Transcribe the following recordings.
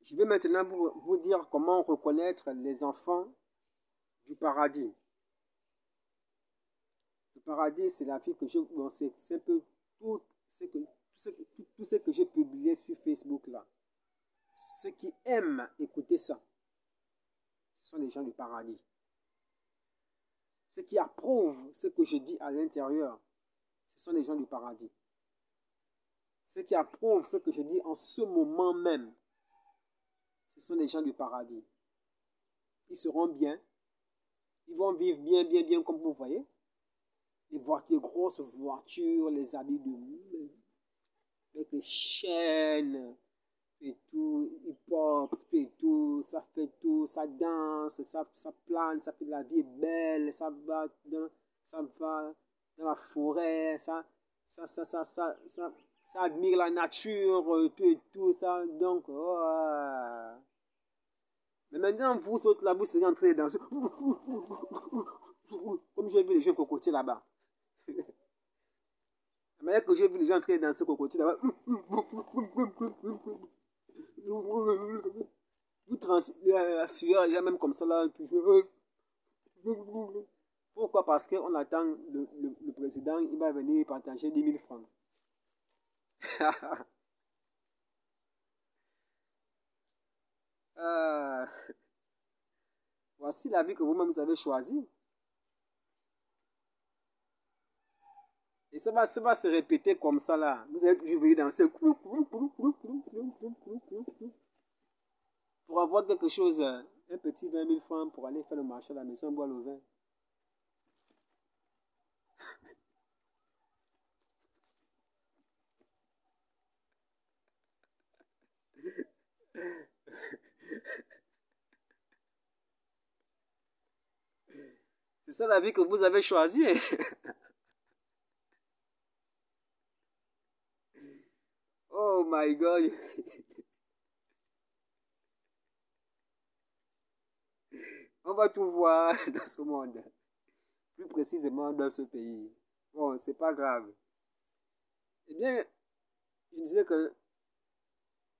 Je vais maintenant vous dire comment reconnaître les enfants du paradis. Le paradis, c'est la vie que je... Bon, c'est un peu tout ce que j'ai publié sur Facebook là. Ceux qui aiment écouter ça, ce sont les gens du paradis. Ceux qui approuvent ce que je dis à l'intérieur, ce sont les gens du paradis. Ceux qui approuvent ce que je dis en ce moment même, ce sont les gens du paradis. Ils seront bien. Ils vont vivre bien, bien, bien comme vous voyez. Les voitures, les grosses voitures, les habits avec les chaînes et tout, hip-hop et tout, ça fait tout, ça danse, ça plane, ça fait de la vie belle, ça va dans la forêt, ça admire la nature et tout ça. Donc, oh. Mais maintenant, vous autres là, vous serez en train de danser. Comme j'ai vu les gens cocotiers là-bas. La manière que j'ai vu les gens en train de danser cocotier là-bas. Vous transmettez la sueur, les gens même comme ça là, toujours. Pourquoi? Parce qu'on attend le président, il va venir partager 10 000 francs. Voici la vie que vous-même vous avez choisie. Et ça va se répéter comme ça là. Vous allez toujours venir danser. Pour avoir quelque chose, un petit 20 000 francs pour aller faire le marché à la maison, boire le vin. C'est ça la vie que vous avez choisie. Oh my God. On va tout voir dans ce monde. Plus précisément dans ce pays. Bon, c'est pas grave. Eh bien, je disais que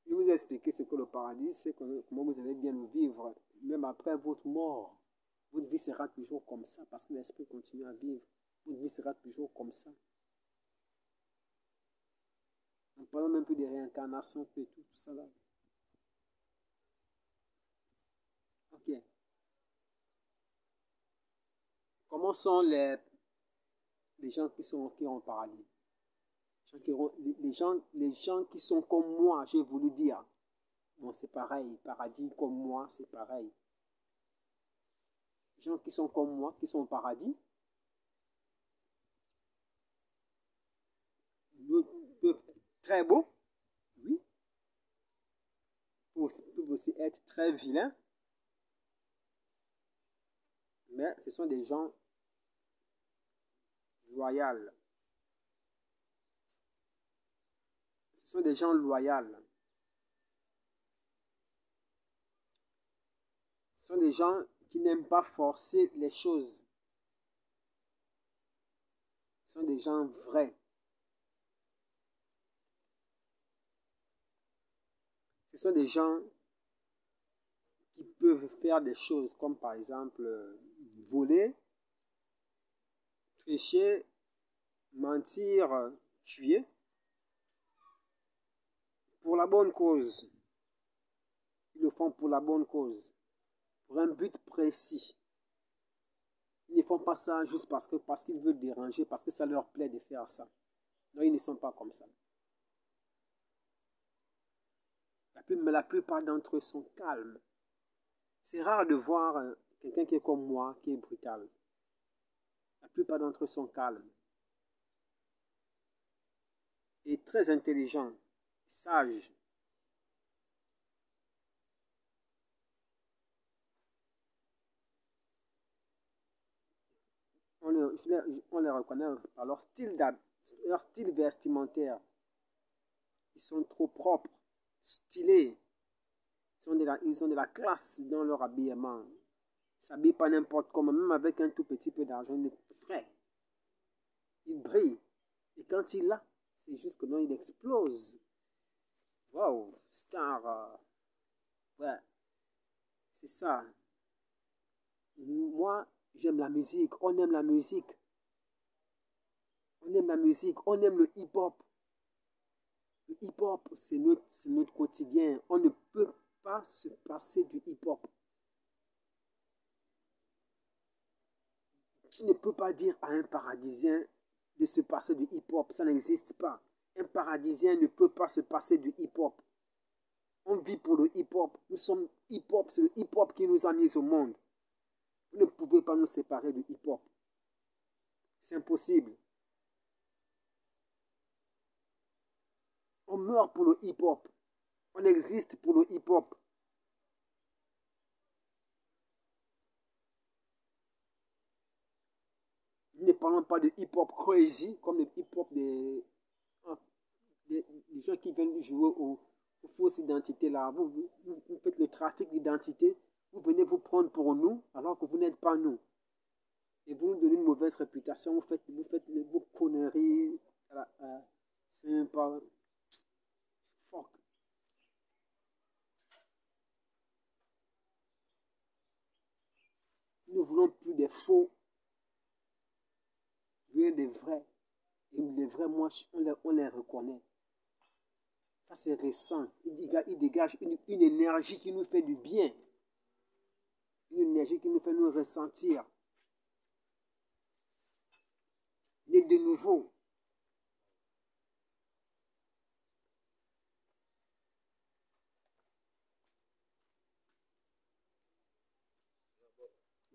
je vous ai expliqué ce que le paradis, c'est comment vous allez bien le vivre. Même après votre mort, votre vie sera toujours comme ça parce que l'esprit continue à vivre. Votre vie sera toujours comme ça. En parlant même plus de réincarnation et tout ça là. Ok. Comment sont les gens qui ont le paradis? Les gens qui sont comme moi, j'ai voulu dire. Bon, c'est pareil. Paradis comme moi, c'est pareil. Les gens qui sont comme moi, qui sont au paradis, peuvent être très beaux, oui, peuvent aussi être très vilains, mais ce sont des gens loyaux. Ce sont des gens loyaux. Ce sont des gens qui n'aiment pas forcer les choses. Ce sont des gens vrais. Ce sont des gens qui peuvent faire des choses comme par exemple voler, tricher, mentir, tuer pour la bonne cause. Ils le font pour la bonne cause, pour un but précis. Ils ne font pas ça juste parce qu'ils veulent déranger, parce que ça leur plaît de faire ça. Non, ils ne sont pas comme ça. Mais la plupart d'entre eux sont calmes. C'est rare de voir quelqu'un qui est comme moi, qui est brutal. La plupart d'entre eux sont calmes. Et très intelligents, sages. On les reconnaît par leur style vestimentaire. Ils sont trop propres, stylés. Ils ont de la classe dans leur habillement. Ils ne s'habillent pas n'importe comment, même avec un tout petit peu d'argent, il est frais. Il brille. Et quand il l'a, c'est juste que non, il explose. Wow, star. Ouais, c'est ça. Moi, j'aime la musique. On aime la musique. On aime la musique. On aime le hip-hop. Le hip-hop, c'est notre quotidien. On ne peut pas se passer du hip-hop. Tu ne peux pas dire à un paradisien de se passer du hip-hop. Ça n'existe pas. Un paradisien ne peut pas se passer du hip-hop. On vit pour le hip-hop. Nous sommes hip-hop. C'est le hip-hop qui nous a mis au monde. Vous ne pouvez pas nous séparer du hip-hop. C'est impossible. On meurt pour le hip-hop. On existe pour le hip-hop. Ne parlons pas de hip-hop crazy, comme le hip-hop des gens qui viennent jouer aux fausses identités là. Vous faites le trafic d'identité. Vous venez vous prendre pour nous alors que vous n'êtes pas nous. Et vous nous donnez une mauvaise réputation. Vous faites vos conneries. C'est même pas... Fuck. Nous ne voulons plus des faux. Nous voulons des vrais. Et les vrais, moi, on les reconnaît. Ça, c'est récent. Il dégage une énergie qui nous fait du bien. Une énergie qui nous fait nous ressentir. Né de nouveau.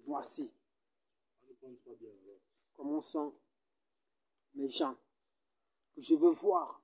Voici. Commençons, mes gens, que je veux voir